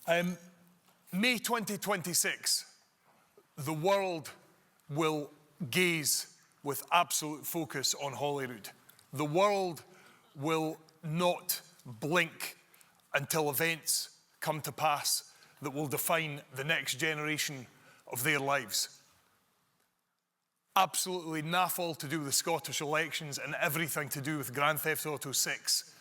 May 2026, the world will gaze with absolute focus on Holyrood. The world will not blink until events come to pass that will define the next generation of their lives. Absolutely naff all to do with the Scottish elections and everything to do with Grand Theft Auto 6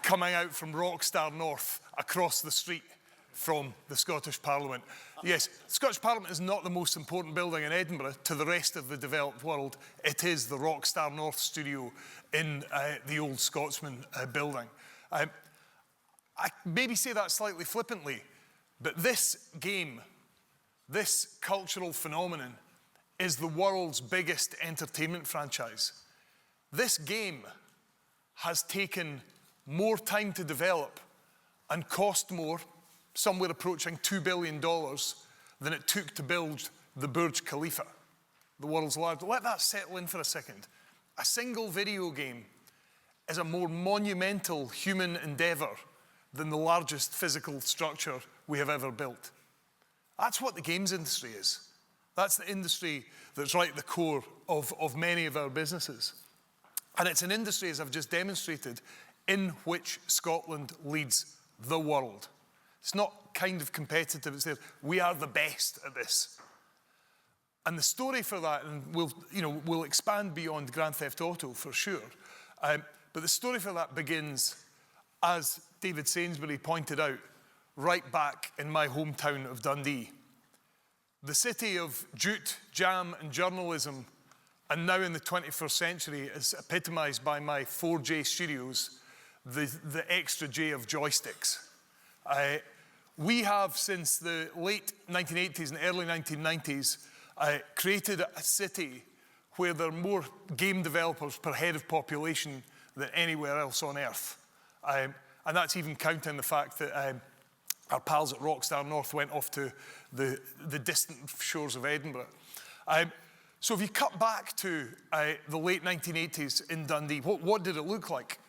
coming out from Rockstar North across the street from the Scottish Parliament. Yes, the Scottish Parliament is not the most important building in Edinburgh to the rest of the developed world. It is the Rockstar North studio in the old Scotsman building. I maybe say that slightly flippantly, but this game, this cultural phenomenon, is the world's biggest entertainment franchise. This game has taken more time to develop and cost more, somewhere approaching $2 billion, than it took to build the Burj Khalifa, the world's largest. Let that settle in for a second. A single video game is a more monumental human endeavor than the largest physical structure we have ever built. That's what the games industry is. That's the industry that's right at the core of many of our businesses. And it's an industry, as I've just demonstrated, in which Scotland leads the world. It's not kind of competitive, it's there. We are the best at this. And the story for that, and we'll expand beyond Grand Theft Auto for sure, but the story for that begins, as David Sainsbury pointed out, right back in my hometown of Dundee. The city of jute, jam and journalism, and now in the 21st century is epitomised by my 4J studios, the extra J of joysticks. We have, since the late 1980s and early 1990s, created a city where there are more game developers per head of population than anywhere else on earth. And that's even counting the fact that our pals at Rockstar North went off to the distant shores of Edinburgh. So if you cut back to the late 1980s in Dundee, what did it look like?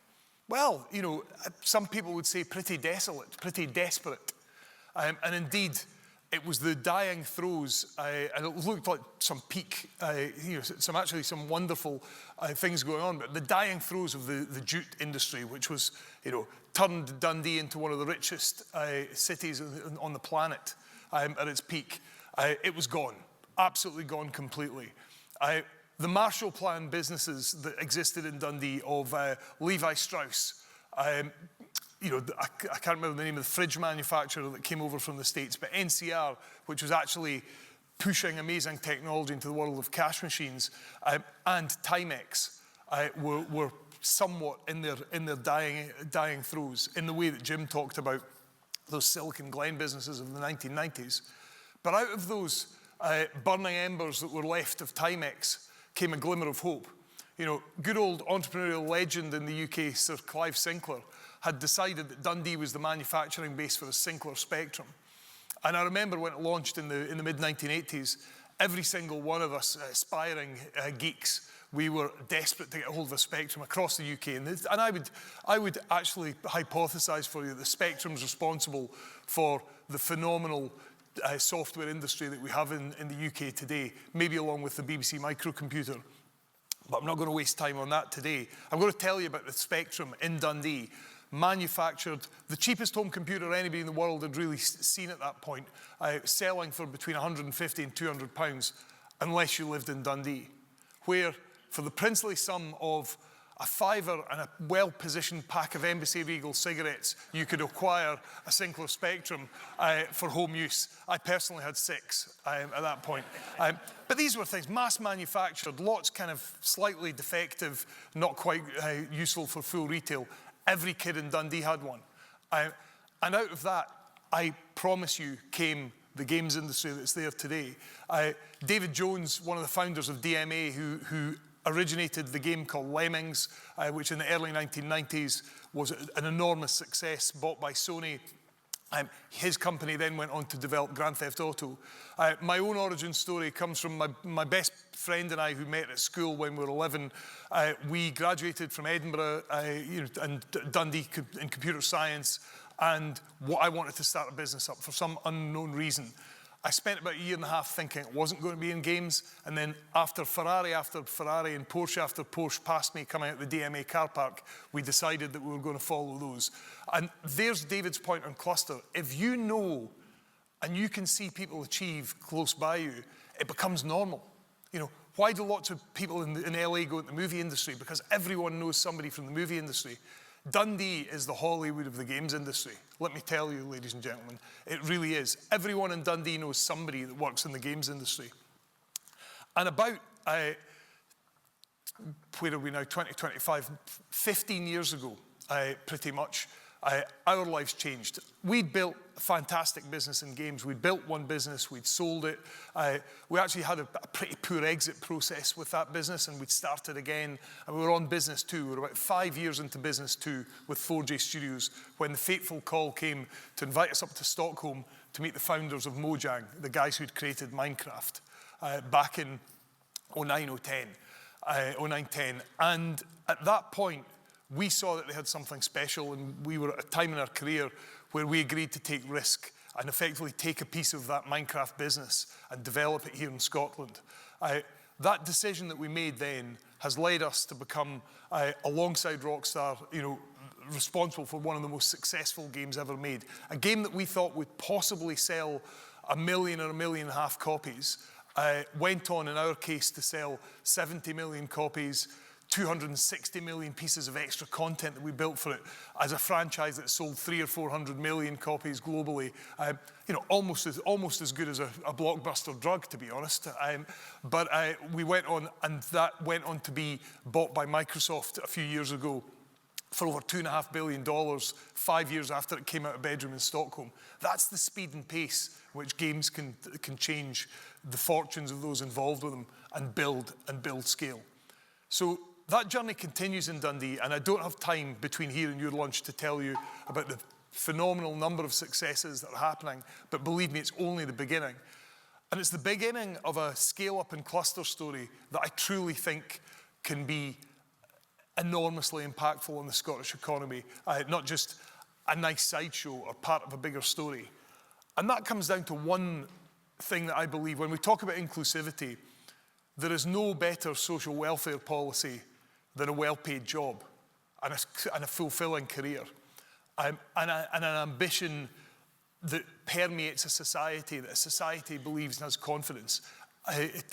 Well, some people would say pretty desolate, pretty desperate. And indeed, it was the dying throes, and it looked like some peak, some wonderful things going on, but the dying throes of the jute industry, which was, turned Dundee into one of the richest cities on the planet at its peak. It was gone, absolutely gone completely. The Marshall Plan businesses that existed in Dundee of Levi Strauss, I can't remember the name of the fridge manufacturer that came over from the States, but NCR, which was actually pushing amazing technology into the world of cash machines, and Timex were somewhat in their dying throes, in the way that Jim talked about those Silicon Glen businesses of the 1990s. But out of those burning embers that were left of Timex came a glimmer of hope. Good old entrepreneurial legend in the UK, Sir Clive Sinclair, had decided that Dundee was the manufacturing base for the Sinclair Spectrum. And I remember when it launched in the mid-1980s, every single one of us aspiring geeks, we were desperate to get a hold of a Spectrum across the UK. And I would actually hypothesize for you that the Spectrum's responsible for the phenomenal software industry that we have in the UK today, maybe along with the BBC microcomputer. But I'm not going to waste time on that today. I'm going to tell you about the Spectrum in Dundee, manufactured the cheapest home computer anybody in the world had really seen at that point, selling for between 150 and 200 pounds, unless you lived in Dundee, where for the princely sum of a fiver and a well-positioned pack of Embassy Regal cigarettes, you could acquire a Sinclair Spectrum for home use. I personally had 6 at that point. But these were things mass-manufactured, lots kind of slightly defective, not quite useful for full retail. Every kid in Dundee had one. And out of that, I promise you, came the games industry that's there today. David Jones, one of the founders of DMA, who originated the game called Lemmings, which in the early 1990s was an enormous success, bought by Sony. His company then went on to develop Grand Theft Auto. My own origin story comes from my best friend and I, who met at school when we were 11. We graduated from Edinburgh and Dundee in computer science, and what I wanted to start a business up for some unknown reason. I spent about a year and a half thinking it wasn't going to be in games, and then after Ferrari and Porsche after Porsche passed me coming out the DMA car park, we decided that we were going to follow those. And there's David's point on cluster. If you know and you can see people achieve close by you, it becomes normal. You know, why do lots of people in LA go into the movie industry? Because everyone knows somebody from the movie industry. Dundee is the Hollywood of the games industry. Let me tell you, ladies and gentlemen, it really is. Everyone in Dundee knows somebody that works in the games industry. And about, where are we now, 2025, 15 years ago, pretty much, our lives changed. We'd built a fantastic business in games. We'd built one business, we'd sold it. We actually had a pretty poor exit process with that business, and we'd started again, and we were on business two. We were about 5 years into business two with 4J Studios when the fateful call came to invite us up to Stockholm to meet the founders of Mojang, the guys who'd created Minecraft back in 09-10. And at that point, we saw that they had something special, and we were at a time in our career where we agreed to take risk and effectively take a piece of that Minecraft business and develop it here in Scotland. That decision that we made then has led us to become, alongside Rockstar, you know, responsible for one of the most successful games ever made. A game that we thought would possibly sell 1 million or 1.5 million copies, went on, in our case, to sell 70 million copies, 260 million pieces of extra content that we built for it as a franchise that sold 300 or 400 million copies globally. You know, almost as good as a blockbuster drug, to be honest. But we went on, and that went on to be bought by Microsoft a few years ago for over $2.5 billion, 5 years after it came out of bedroom in Stockholm. That's the speed and pace which games can change the fortunes of those involved with them and build scale. So that journey continues in Dundee, and I don't have time between here and your lunch to tell you about the phenomenal number of successes that are happening, but believe me, it's only the beginning. And it's the beginning of a scale-up and cluster story that I truly think can be enormously impactful on the Scottish economy, not just a nice sideshow or part of a bigger story. And that comes down to one thing that I believe, when we talk about inclusivity, there is no better social welfare policy than a well-paid job and a fulfilling career, and an ambition that permeates a society, that a society believes and has confidence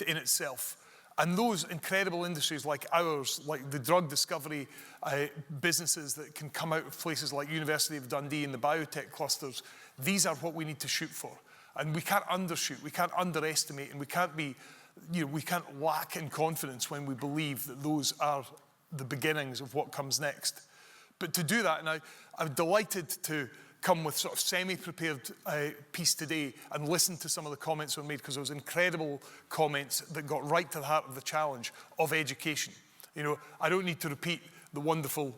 in itself. And those incredible industries like ours, like the drug discovery businesses that can come out of places like University of Dundee and the biotech clusters, these are what we need to shoot for. And we can't undershoot, we can't underestimate, and we can't be, you know, we can't lack in confidence when we believe that those are the beginnings of what comes next. But to do that, and I'm delighted to come with sort of semi-prepared piece today and listen to some of the comments that were made, because there was incredible comments that got right to the heart of the challenge of education. You know, I don't need to repeat the wonderful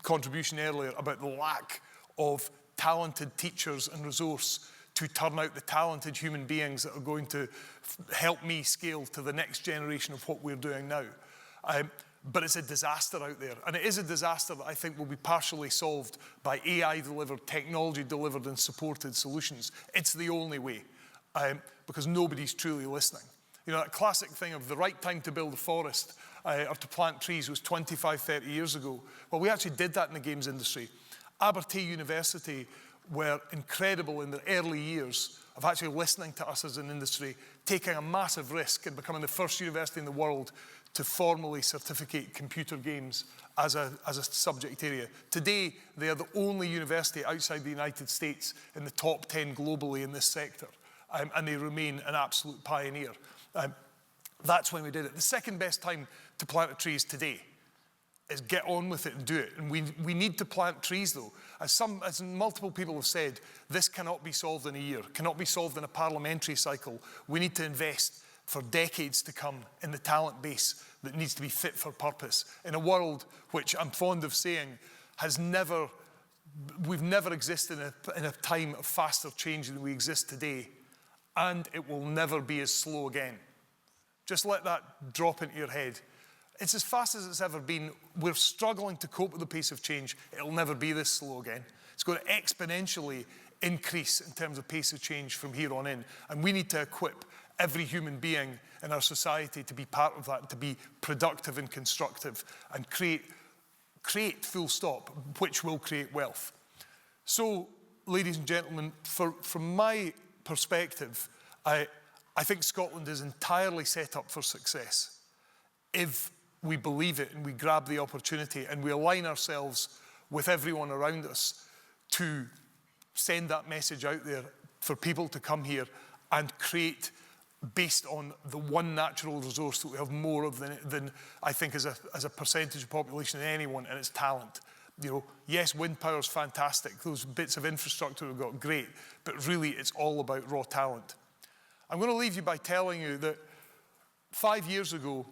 contribution earlier about the lack of talented teachers and resource to turn out the talented human beings that are going to help me scale to the next generation of what we're doing now. But it's a disaster out there. And it is a disaster that I think will be partially solved by AI-delivered, technology-delivered and supported solutions. It's the only way, because nobody's truly listening. You know, that classic thing of the right time to build a forest or to plant trees was 25, 30 years ago. Well, we actually did that in the games industry. Abertay University were incredible in their early years of actually listening to us as an industry, taking a massive risk and becoming the first university in the world to formally certificate computer games as a subject area. Today, they are the only university outside the United States in the top 10 globally in this sector, and they remain an absolute pioneer. That's when we did it. The second best time to plant a tree is today. Is get on with it and do it. And we need to plant trees, though. As multiple people have said, this cannot be solved in a year, cannot be solved in a parliamentary cycle. We need to invest for decades to come in the talent base that needs to be fit for purpose. In a world which I'm fond of saying we've never existed in a time of faster change than we exist today, and it will never be as slow again. Just let that drop into your head. It's as fast as it's ever been. We're struggling to cope with the pace of change. It'll never be this slow again. It's going to exponentially increase in terms of pace of change from here on in. And we need to equip every human being in our society to be part of that, to be productive and constructive and create full stop, which will create wealth. So, ladies and gentlemen, from my perspective, I think Scotland is entirely set up for success if we believe it and we grab the opportunity and we align ourselves with everyone around us to send that message out there for people to come here and create based on the one natural resource that we have more of than I think as a percentage of population than anyone, and it's talent. You know, yes, wind power is fantastic. Those bits of infrastructure we've got, great. But really, it's all about raw talent. I'm going to leave you by telling you that 5 years ago,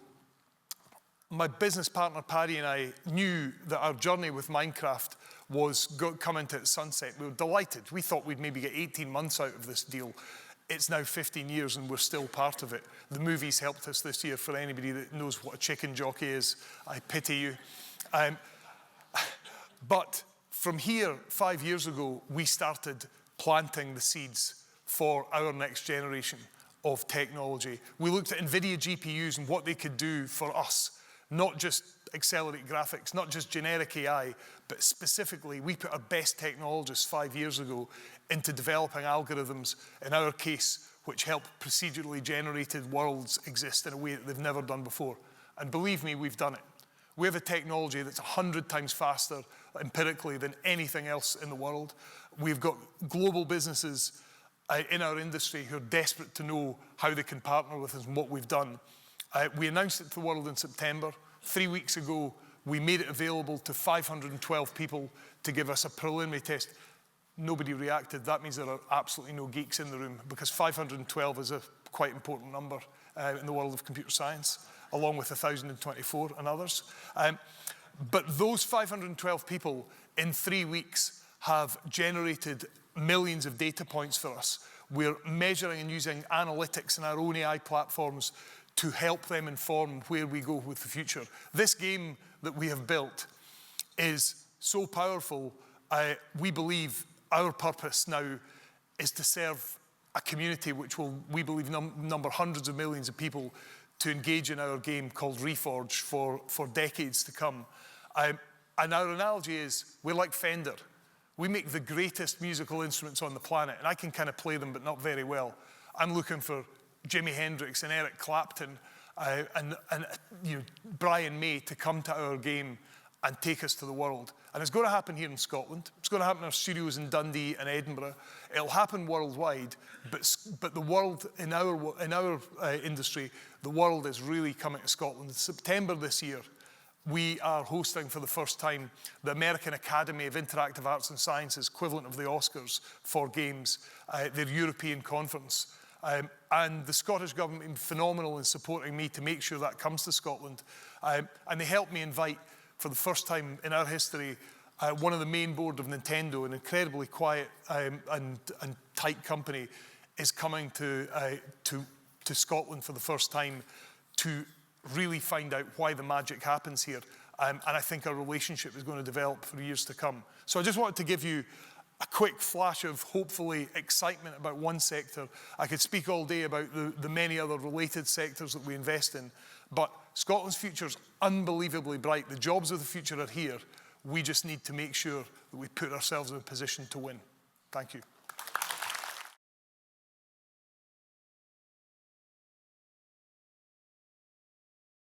my business partner, Paddy, and I knew that our journey with Minecraft was coming to its sunset. We were delighted. We thought we'd maybe get 18 months out of this deal. It's now 15 years and we're still part of it. The movies helped us this year. For anybody that knows what a chicken jockey is, I pity you. But from here, 5 years ago, we started planting the seeds for our next generation of technology. We looked at NVIDIA GPUs and what they could do for us, not just accelerate graphics, not just generic AI, but specifically, we put our best technologists 5 years ago into developing algorithms, in our case, which help procedurally generated worlds exist in a way that they've never done before. And believe me, we've done it. We have a technology that's 100 times faster empirically than anything else in the world. We've got global businesses in our industry who are desperate to know how they can partner with us and what we've done. We announced it to the world in September. 3 weeks ago, we made it available to 512 people to give us a preliminary test. Nobody reacted. That means there are absolutely no geeks in the room, because 512 is a quite important number in the world of computer science, along with 1,024 and others. But those 512 people in 3 weeks have generated millions of data points for us. We're measuring and using analytics in our own AI platforms to help them inform where we go with the future. This game that we have built is so powerful. We believe our purpose now is to serve a community which will, we believe, number hundreds of millions of people to engage in our game called Reforge for decades to come. And our analogy is, we're like Fender. We make the greatest musical instruments on the planet, and I can kind of play them, but not very well. I'm looking for Jimi Hendrix and Eric Clapton and you know, Brian May to come to our game and take us to the world. And it's going to happen here in Scotland. It's going to happen in our studios in Dundee and Edinburgh. It'll happen worldwide, but the world, in our industry, the world is really coming to Scotland. In September this year, we are hosting for the first time the American Academy of Interactive Arts and Sciences, equivalent of the Oscars for games, their European conference. And the Scottish government have been phenomenal in supporting me to make sure that comes to Scotland. And they helped me invite, for the first time in our history, one of the main board of Nintendo, an incredibly quiet and tight company, is coming to Scotland for the first time to really find out why the magic happens here. And I think our relationship is going to develop for years to come. So I just wanted to give you a quick flash of, hopefully, excitement about one sector. I could speak all day about the many other related sectors that we invest in, but Scotland's future is unbelievably bright. The jobs of the future are here. We just need to make sure that we put ourselves in a position to win. Thank you.